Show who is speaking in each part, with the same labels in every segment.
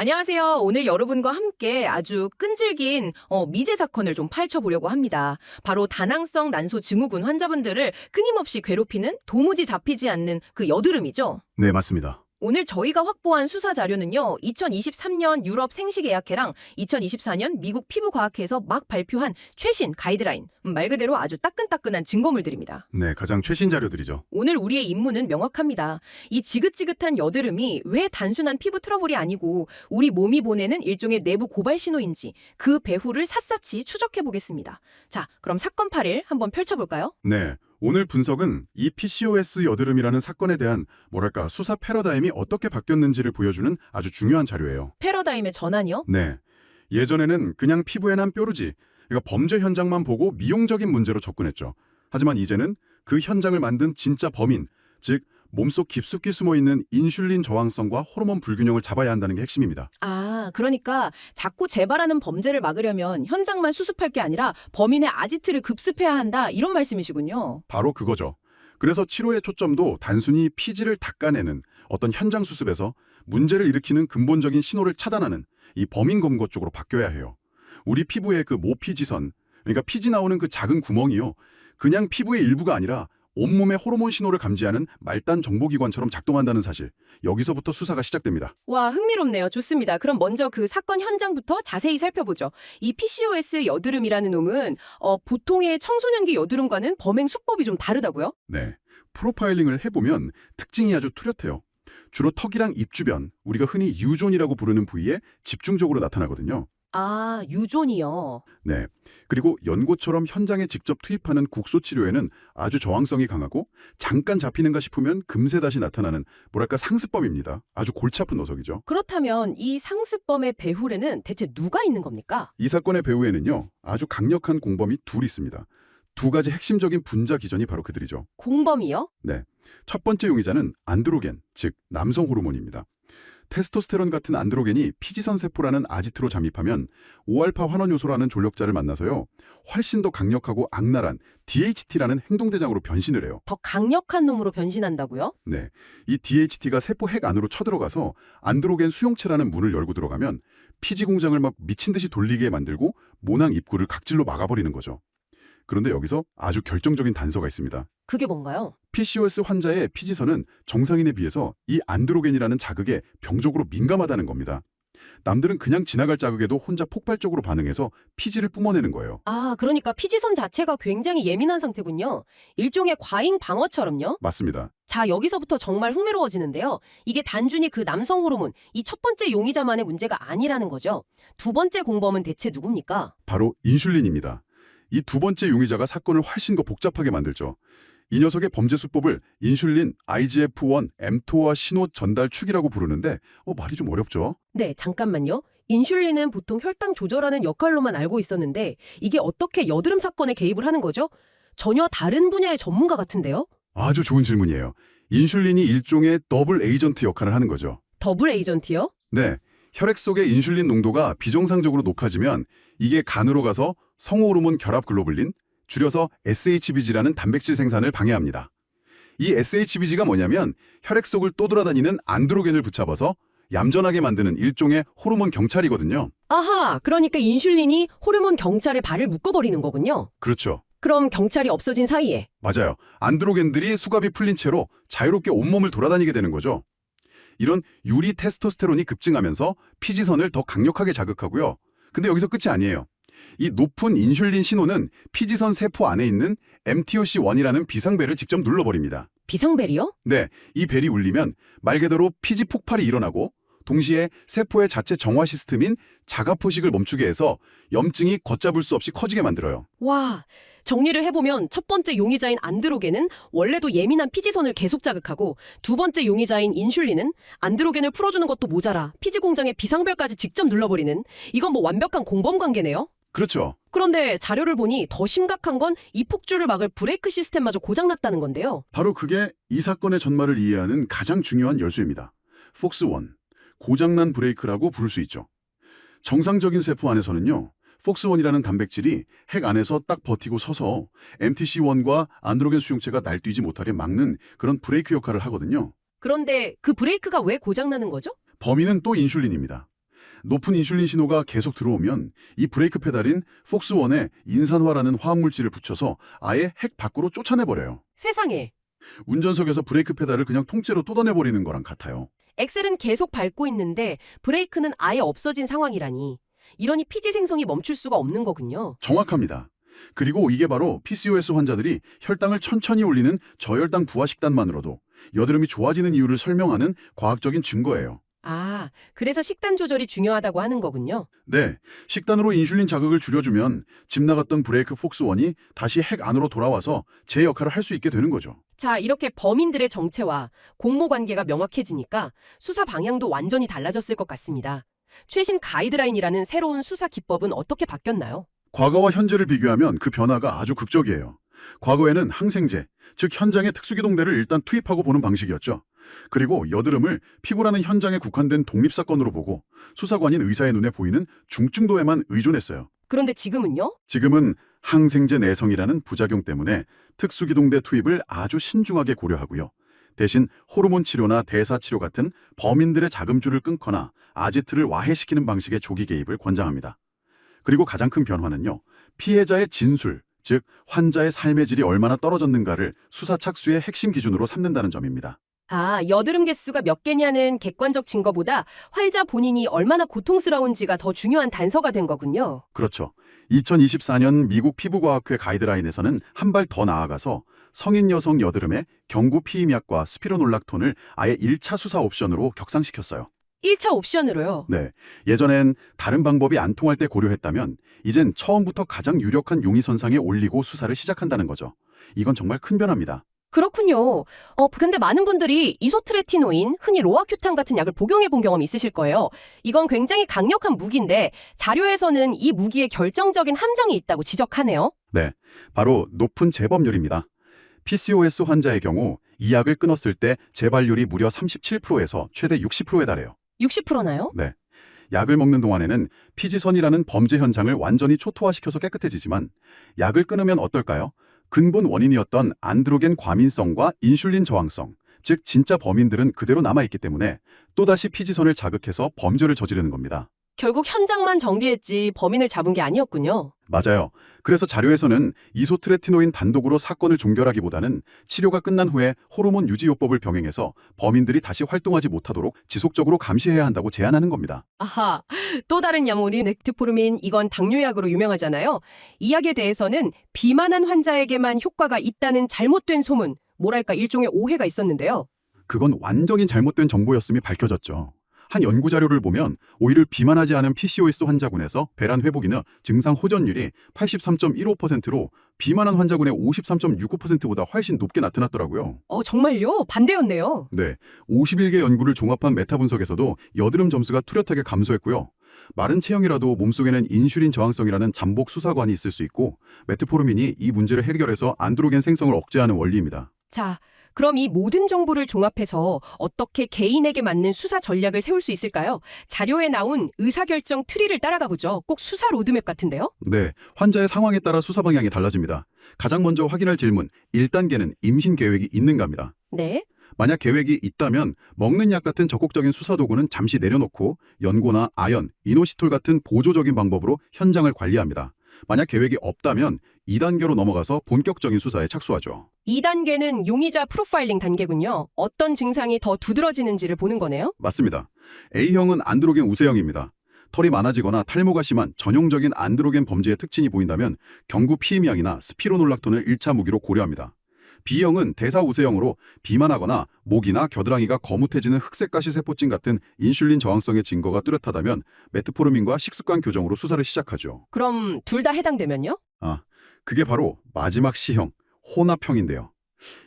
Speaker 1: 안녕하세요. 오늘 여러분과 함께 아주 끈질긴 미제 사건을 좀 파헤쳐보려고 합니다. 바로 다낭성 난소 증후군 환자분들을 끊임없이 괴롭히는 도무지 잡히지 않는 그 여드름이죠.
Speaker 2: 네, 맞습니다.
Speaker 1: 오늘 저희가 확보한 수사 자료는요. 2023년 유럽 생식의학회랑 2024년 미국 피부과학회에서 막 발표한 최신 가이드라인, 말 그대로 아주 따끈따끈한 증거물들입니다.
Speaker 2: 네, 가장 최신 자료들이죠.
Speaker 1: 오늘 우리의 임무는 명확합니다. 이 지긋지긋한 여드름이 왜 단순한 피부 트러블이 아니고 우리 몸이 보내는 일종의 내부 고발 신호인지 그 배후를 샅샅이 추적해 보겠습니다. 자, 그럼 사건 파일 한번 펼쳐볼까요?
Speaker 2: 네, 오늘 분석은 이 PCOS 여드름이라는 사건에 대한 수사 패러다임이 어떻게 바뀌었는지를 보여주는 아주 중요한 자료예요.
Speaker 1: 패러다임의 전환이요?
Speaker 2: 네, 예전에는 그냥 피부에 난 뾰루지, 그러니까 범죄 현장만 보고 미용적인 문제로 접근했죠. 하지만 이제는 그 현장을 만든 진짜 범인, 즉 몸속 깊숙이 숨어있는 인슐린 저항성과 호르몬 불균형을 잡아야 한다는 게 핵심입니다.
Speaker 1: 아, 그러니까 자꾸 재발하는 범죄를 막으려면 현장만 수습할 게 아니라 범인의 아지트를 급습해야 한다 이런 말씀이시군요.
Speaker 2: 바로 그거죠. 그래서 치료의 초점도 단순히 피지를 닦아내는 어떤 현장 수습에서 문제를 일으키는 근본적인 신호를 차단하는 이 범인 검거 쪽으로 바뀌어야 해요. 우리 피부의 그 모피지선, 그러니까 피지 나오는 그 작은 구멍이요. 그냥 피부의 일부가 아니라 온몸의 호르몬 신호를 감지하는 말단 정보기관처럼 작동한다는 사실. 여기서부터 수사가 시작됩니다.
Speaker 1: 와, 흥미롭네요. 좋습니다. 그럼 먼저 그 사건 현장부터 자세히 살펴보죠. 이 PCOS 여드름이라는 놈은 보통의 청소년기 여드름과는 범행 수법이 좀 다르다고요?
Speaker 2: 네, 프로파일링을 해보면 특징이 아주 뚜렷해요. 주로 턱이랑 입 주변, 우리가 흔히 유존이라고 부르는 부위에 집중적으로 나타나거든요.
Speaker 1: 아, 유존이요.
Speaker 2: 네, 그리고 연고처럼 현장에 직접 투입하는 국소 치료에는 아주 저항성이 강하고 잠깐 잡히는가 싶으면 금세 다시 나타나는 상습범입니다. 아주 골치 아픈 녀석이죠.
Speaker 1: 그렇다면 이 상습범의 배후에는 대체 누가 있는 겁니까?
Speaker 2: 이 사건의 배후에는요, 아주 강력한 공범이 둘 있습니다. 두 가지 핵심적인 분자 기전이 바로 그들이죠.
Speaker 1: 공범이요?
Speaker 2: 네, 첫 번째 용의자는 안드로겐, 즉 남성 호르몬입니다. 테스토스테론 같은 안드로겐이 피지선 세포라는 아지트로 잠입하면 5알파 환원 요소라는 졸력자를 만나서요. 훨씬 더 강력하고 악랄한 DHT라는 행동대장으로 변신을 해요.
Speaker 1: 더 강력한 놈으로 변신한다고요?
Speaker 2: 네, 이 DHT가 세포 핵 안으로 쳐들어가서 안드로겐 수용체라는 문을 열고 들어가면 피지 공장을 막 미친 듯이 돌리게 만들고 모낭 입구를 각질로 막아버리는 거죠. 그런데 여기서 아주 결정적인 단서가 있습니다.
Speaker 1: 그게 뭔가요?
Speaker 2: PCOS 환자의 피지선은 정상인에 비해서 이 안드로겐이라는 자극에 병적으로 민감하다는 겁니다. 남들은 그냥 지나갈 자극에도 혼자 폭발적으로 반응해서 피지를 뿜어내는 거예요.
Speaker 1: 아, 그러니까 피지선 자체가 굉장히 예민한 상태군요. 일종의 과잉 방어처럼요?
Speaker 2: 맞습니다.
Speaker 1: 자, 여기서부터 정말 흥미로워지는데요. 이게 단순히 그 남성 호르몬, 이 첫 번째 용의자만의 문제가 아니라는 거죠. 두 번째 공범은 대체 누굽니까?
Speaker 2: 바로 인슐린입니다. 이 두 번째 용의자가 사건을 훨씬 더 복잡하게 만들죠. 이 녀석의 범죄 수법을 인슐린 IGF-1 mTOR 신호 전달 축이라고 부르는데 말이 좀 어렵죠?
Speaker 1: 네, 잠깐만요. 인슐린은 보통 혈당 조절하는 역할로만 알고 있었는데 이게 어떻게 여드름 사건에 개입을 하는 거죠? 전혀 다른 분야의 전문가 같은데요?
Speaker 2: 아주 좋은 질문이에요. 인슐린이 일종의 더블 에이전트 역할을 하는 거죠.
Speaker 1: 더블 에이전트요?
Speaker 2: 네, 혈액 속의 인슐린 농도가 비정상적으로 높아지면 이게 간으로 가서 성호르몬 결합 글로불린, 줄여서 SHBG라는 단백질 생산을 방해합니다. 이 SHBG가 뭐냐면 혈액 속을 떠돌아다니는 안드로겐을 붙잡아서 얌전하게 만드는 일종의 호르몬 경찰이거든요.
Speaker 1: 아하, 그러니까 인슐린이 호르몬 경찰에 발을 묶어버리는 거군요.
Speaker 2: 그렇죠.
Speaker 1: 그럼 경찰이 없어진 사이에
Speaker 2: 맞아요. 안드로겐들이 수갑이 풀린 채로 자유롭게 온몸을 돌아다니게 되는 거죠. 이런 유리 테스토스테론이 급증하면서 피지선을 더 강력하게 자극하고요. 근데 여기서 끝이 아니에요. 이 높은 인슐린 신호는 피지선 세포 안에 있는 mTOC1이라는 비상벨을 직접 눌러버립니다.
Speaker 1: 비상벨이요?
Speaker 2: 네, 이 벨이 울리면 말 그대로 피지 폭발이 일어나고 동시에 세포의 자체 정화 시스템인 자가포식을 멈추게 해서 염증이 걷잡을 수 없이 커지게 만들어요.
Speaker 1: 와, 정리를 해보면 첫 번째 용의자인 안드로겐은 원래도 예민한 피지선을 계속 자극하고 두 번째 용의자인 인슐린은 안드로겐을 풀어주는 것도 모자라 피지 공장의 비상벨까지 직접 눌러버리는 이건 뭐 완벽한 공범 관계네요?
Speaker 2: 그렇죠.
Speaker 1: 그런데 자료를 보니 더 심각한 건 이 폭주를 막을 브레이크 시스템마저 고장났다는 건데요.
Speaker 2: 바로 그게 이 사건의 전말을 이해하는 가장 중요한 열쇠입니다. 폭스1, 고장난 브레이크라고 부를 수 있죠. 정상적인 세포 안에서는요. 폭스1이라는 단백질이 핵 안에서 딱 버티고 서서 MTC1과 안드로겐 수용체가 날뛰지 못하게 막는 그런 브레이크 역할을 하거든요.
Speaker 1: 그런데 그 브레이크가 왜 고장나는 거죠?
Speaker 2: 범인은 또 인슐린입니다. 높은 인슐린 신호가 계속 들어오면 이 브레이크 페달인 폭스1에 인산화라는 화학물질을 붙여서 아예 핵 밖으로 쫓아내버려요.
Speaker 1: 세상에.
Speaker 2: 운전석에서 브레이크 페달을 그냥 통째로 뜯어내버리는 거랑 같아요.
Speaker 1: 엑셀은 계속 밟고 있는데 브레이크는 아예 없어진 상황이라니. 이러니 피지 생성이 멈출 수가 없는 거군요.
Speaker 2: 정확합니다. 그리고 이게 바로 PCOS 환자들이 혈당을 천천히 올리는 저혈당 부하 식단만으로도 여드름이 좋아지는 이유를 설명하는 과학적인 증거예요.
Speaker 1: 아, 그래서 식단 조절이 중요하다고 하는 거군요.
Speaker 2: 네, 식단으로 인슐린 자극을 줄여주면 집 나갔던 브레이크 폭스1이 다시 핵 안으로 돌아와서 제 역할을 할 수 있게 되는 거죠.
Speaker 1: 자, 이렇게 범인들의 정체와 공모 관계가 명확해지니까 수사 방향도 완전히 달라졌을 것 같습니다. 최신 가이드라인이라는 새로운 수사 기법은 어떻게 바뀌었나요?
Speaker 2: 과거와 현재를 비교하면 그 변화가 아주 극적이에요. 과거에는 항생제, 즉 현장의 특수기동대를 일단 투입하고 보는 방식이었죠. 그리고 여드름을 피부라는 현장에 국한된 독립사건으로 보고 수사관인 의사의 눈에 보이는 중증도에만 의존했어요.
Speaker 1: 그런데 지금은요?
Speaker 2: 지금은 항생제 내성이라는 부작용 때문에 특수기동대 투입을 아주 신중하게 고려하고요. 대신 호르몬 치료나 대사 치료 같은 범인들의 자금줄을 끊거나 아지트를 와해시키는 방식의 조기 개입을 권장합니다. 그리고 가장 큰 변화는요. 피해자의 진술, 즉 환자의 삶의 질이 얼마나 떨어졌는가를 수사 착수의 핵심 기준으로 삼는다는 점입니다.
Speaker 1: 아, 여드름 개수가 몇 개냐는 객관적 증거보다 환자 본인이 얼마나 고통스러운지가 더 중요한 단서가 된 거군요.
Speaker 2: 그렇죠. 2024년 미국 피부과학회 가이드라인에서는 한 발 더 나아가서 성인 여성 여드름에 경구 피임약과 스피로놀락톤을 아예 1차 수사 옵션으로 격상시켰어요.
Speaker 1: 1차 옵션으로요.
Speaker 2: 네, 예전엔 다른 방법이 안 통할 때 고려했다면 이젠 처음부터 가장 유력한 용의선상에 올리고 수사를 시작한다는 거죠. 이건 정말 큰 변화입니다.
Speaker 1: 그렇군요. 근데 많은 분들이 이소트레티노인, 흔히 로아큐탄 같은 약을 복용해 본 경험이 있으실 거예요. 이건 굉장히 강력한 무기인데 자료에서는 이 무기에 결정적인 함정이 있다고 지적하네요.
Speaker 2: 네, 바로 높은 재범률입니다. PCOS 환자의 경우 이 약을 끊었을 때 재발률이 무려 37%에서 최대 60%에 달해요.
Speaker 1: 60%나요?
Speaker 2: 네, 약을 먹는 동안에는 피지선이라는 범죄 현장을 완전히 초토화시켜서 깨끗해지지만 약을 끊으면 어떨까요? 근본 원인이었던 안드로겐 과민성과 인슐린 저항성, 즉 진짜 범인들은 그대로 남아있기 때문에 또다시 피지선을 자극해서 범죄를 저지르는 겁니다.
Speaker 1: 결국 현장만 정리했지 범인을 잡은 게 아니었군요.
Speaker 2: 맞아요. 그래서 자료에서는 이소트레티노인 단독으로 사건을 종결하기보다는 치료가 끝난 후에 호르몬 유지요법을 병행해서 범인들이 다시 활동하지 못하도록 지속적으로 감시해야 한다고 제안하는 겁니다.
Speaker 1: 아하, 또 다른 약물인 넥트포르민, 이건 당뇨약으로 유명하잖아요. 이 약에 대해서는 비만한 환자에게만 효과가 있다는 잘못된 소문, 뭐랄까 일종의 오해가 있었는데요.
Speaker 2: 그건 완전히 잘못된 정보였음이 밝혀졌죠. 한 연구 자료를 보면 오이를 비만하지 않은 PCOS 환자군에서 배란 회복이나 증상 호전율이 83.15%로 비만한 환자군의 53.65%보다 훨씬 높게 나타났더라고요.
Speaker 1: 정말요? 반대였네요.
Speaker 2: 네, 51개 연구를 종합한 메타 분석에서도 여드름 점수가 뚜렷하게 감소했고요. 마른 체형이라도 몸속에는 인슐린 저항성이라는 잠복 수사관이 있을 수 있고 메트포르민이 이 문제를 해결해서 안드로겐 생성을 억제하는 원리입니다.
Speaker 1: 자, 그럼 이 모든 정보를 종합해서 어떻게 개인에게 맞는 수사 전략을 세울 수 있을까요? 자료에 나온 의사결정 트리를 따라가 보죠. 꼭 수사 로드맵 같은데요?
Speaker 2: 네, 환자의 상황에 따라 수사 방향이 달라집니다. 가장 먼저 확인할 질문, 1단계는 임신 계획이 있는가입니다.
Speaker 1: 네.
Speaker 2: 만약 계획이 있다면 먹는 약 같은 적극적인 수사 도구는 잠시 내려놓고 연고나 아연, 이노시톨 같은 보조적인 방법으로 현장을 관리합니다. 만약 계획이 없다면 2단계로 넘어가서 본격적인 수사에 착수하죠.
Speaker 1: 2단계는 용의자 프로파일링 단계군요. 어떤 증상이 더 두드러지는지를 보는 거네요?
Speaker 2: 맞습니다. A형은 안드로겐 우세형입니다. 털이 많아지거나 탈모가 심한 전형적인 안드로겐 범죄의 특징이 보인다면 경구 피임약이나 스피로놀락톤을 1차 무기로 고려합니다. B형은 대사 우세형으로 비만하거나 목이나 겨드랑이가 거뭇해지는 흑색가시 세포증 같은 인슐린 저항성의 증거가 뚜렷하다면 메트포르민과 식습관 교정으로 수사를 시작하죠.
Speaker 1: 그럼 둘 다 해당되면요?
Speaker 2: 그게 바로 마지막 C형, 혼합형인데요.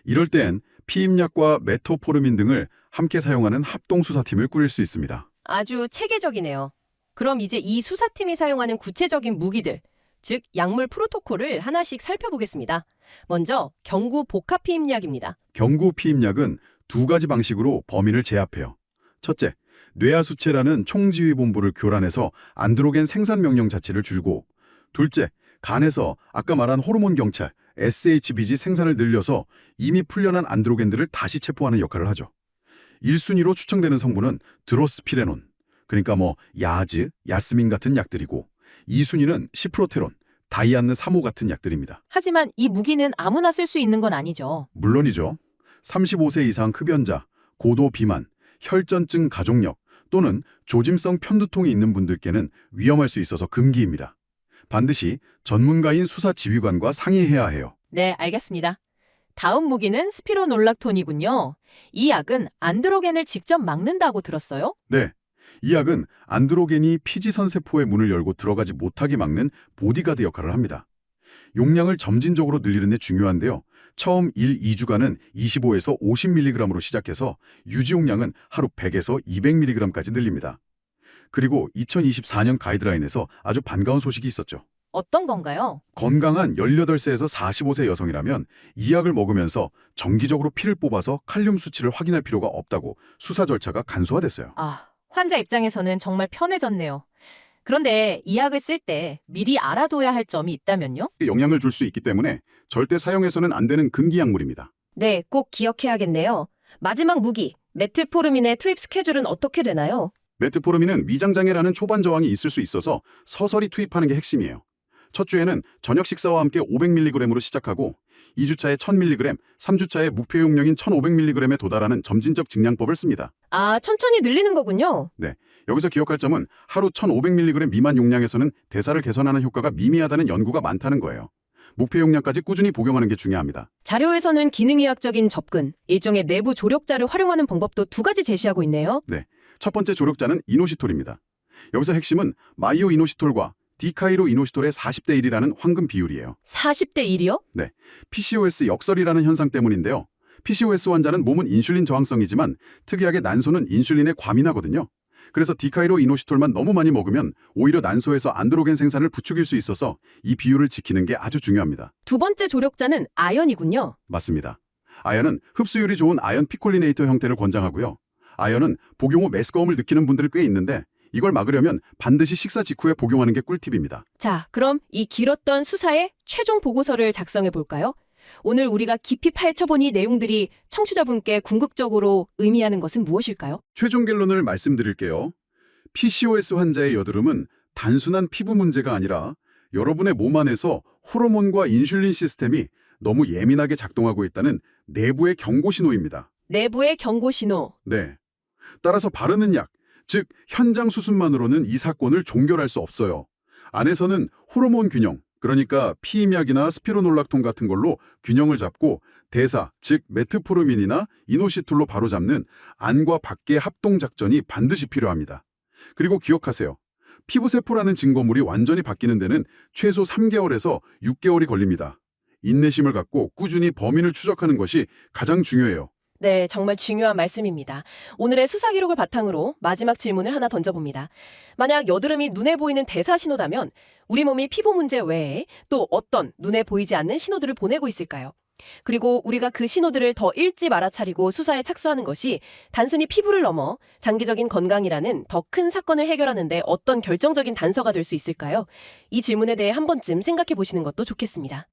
Speaker 2: 이럴 땐 피임약과 메토포르민 등을 함께 사용하는 합동수사팀을 꾸릴 수 있습니다.
Speaker 1: 아주 체계적이네요. 그럼 이제 이 수사팀이 사용하는 구체적인 무기들, 즉 약물 프로토콜을 하나씩 살펴보겠습니다. 먼저 경구 복합 피임약입니다.
Speaker 2: 경구 피임약은 두 가지 방식으로 범인을 제압해요. 첫째, 뇌하수체라는 총지휘본부를 교란해서 안드로겐 생산 명령 자체를 줄이고, 둘째, 간에서 아까 말한 호르몬 경찰, SHBG 생산을 늘려서 이미 풀려난 안드로겐들을 다시 체포하는 역할을 하죠. 1순위로 추정되는 성분은 드로스피레논, 그러니까 뭐 야즈, 야스민 같은 약들이고 2순위는 시프로테론, 다이안느 3호 같은 약들입니다.
Speaker 3: 하지만 이 무기는 아무나 쓸 수 있는 건 아니죠.
Speaker 2: 물론이죠. 35세 이상 흡연자, 고도 비만, 혈전증 가족력 또는 조짐성 편두통이 있는 분들께는 위험할 수 있어서 금기입니다. 반드시 전문가인 수사지휘관과 상의해야 해요.
Speaker 3: 네, 알겠습니다. 다음 무기는 스피로놀락톤이군요. 이 약은 안드로겐을 직접 막는다고 들었어요?
Speaker 2: 네. 이 약은 안드로겐이 피지선 세포의 문을 열고 들어가지 못하게 막는 보디가드 역할을 합니다. 용량을 점진적으로 늘리는 데 중요한데요. 처음 1, 2주간은 25에서 50mg으로 시작해서 유지 용량은 하루 100에서 200mg까지 늘립니다. 그리고 2024년 가이드라인에서 아주 반가운 소식이 있었죠.
Speaker 3: 어떤 건가요?
Speaker 2: 건강한 18세에서 45세 여성이라면 이 약을 먹으면서 정기적으로 피를 뽑아서 칼륨 수치를 확인할 필요가 없다고 수사 절차가 간소화됐어요.
Speaker 3: 아, 환자 입장에서는 정말 편해졌네요. 그런데 이 약을 쓸 때 미리 알아둬야 할 점이 있다면요?
Speaker 2: 영향을 줄 수 있기 때문에 절대 사용해서는 안 되는 금기 약물입니다.
Speaker 1: 네, 꼭 기억해야겠네요. 마지막 무기, 메트포르민의 투입 스케줄은 어떻게 되나요?
Speaker 2: 메트포르민은 위장장애라는 초반 저항이 있을 수 있어서 서서히 투입하는 게 핵심이에요. 첫 주에는 저녁 식사와 함께 500mg으로 시작하고 2주차에 1000mg, 3주차에 목표 용량인 1500mg에 도달하는 점진적 증량법을 씁니다.
Speaker 1: 아, 천천히 늘리는 거군요.
Speaker 2: 여기서 기억할 점은 하루 1500mg 미만 용량에서는 대사를 개선하는 효과가 미미하다는 연구가 많다는 거예요. 목표 용량까지 꾸준히 복용하는 게 중요합니다.
Speaker 1: 자료에서는 기능의학적인 접근, 일종의 내부 조력자를 활용하는 방법도 두 가지 제시하고 있네요.
Speaker 2: 첫 번째 조력자는 이노시톨입니다. 여기서 핵심은 마이오 이노시톨과 디카이로 이노시톨의 40대 1이라는 황금 비율이에요.
Speaker 1: 40대 1이요?
Speaker 2: PCOS 역설이라는 현상 때문인데요. PCOS 환자는 몸은 인슐린 저항성이지만 특이하게 난소는 인슐린에 과민하거든요. 그래서 디카이로 이노시톨만 너무 많이 먹으면 오히려 난소에서 안드로겐 생산을 부추길 수 있어서 이 비율을 지키는 게 아주 중요합니다.
Speaker 1: 두 번째 조력자는 아연이군요.
Speaker 2: 맞습니다. 아연은 흡수율이 좋은 아연 피콜리네이터 형태를 권장하고요. 아연은 복용 후 메스꺼움을 느끼는 분들이 꽤 있는데 이걸 막으려면 반드시 식사 직후에 복용하는 게 꿀팁입니다.
Speaker 1: 자, 그럼 이 길었던 수사의 최종 보고서를 작성해 볼까요? 오늘 우리가 깊이 파헤쳐본 이 내용들이 청취자분께 궁극적으로 의미하는 것은 무엇일까요?
Speaker 2: 최종 결론을 말씀드릴게요. PCOS 환자의 여드름은 단순한 피부 문제가 아니라 여러분의 몸 안에서 호르몬과 인슐린 시스템이 너무 예민하게 작동하고 있다는 내부의 경고 신호입니다.
Speaker 1: 내부의 경고 신호.
Speaker 2: 네. 따라서 바르는 약, 즉 현장 수순만으로는 이 사건을 종결할 수 없어요. 안에서는 호르몬 균형, 그러니까 피임약이나 스피로놀락톤 같은 걸로 균형을 잡고 대사, 즉 메트포르민이나 이노시톨로 바로잡는 안과 밖의 합동 작전이 반드시 필요합니다. 그리고 기억하세요. 피부세포라는 증거물이 완전히 바뀌는 데는 최소 3개월에서 6개월이 걸립니다. 인내심을 갖고 꾸준히 범인을 추적하는 것이 가장 중요해요.
Speaker 1: 네, 정말 중요한 말씀입니다. 오늘의 수사 기록을 바탕으로 마지막 질문을 하나 던져봅니다. 만약 여드름이 눈에 보이는 대사 신호다면 우리 몸이 피부 문제 외에 또 어떤 눈에 보이지 않는 신호들을 보내고 있을까요? 그리고 우리가 그 신호들을 더 일찍 알아차리고 수사에 착수하는 것이 단순히 피부를 넘어 장기적인 건강이라는 더 큰 사건을 해결하는 데 어떤 결정적인 단서가 될 수 있을까요? 이 질문에 대해 한 번쯤 생각해 보시는 것도 좋겠습니다.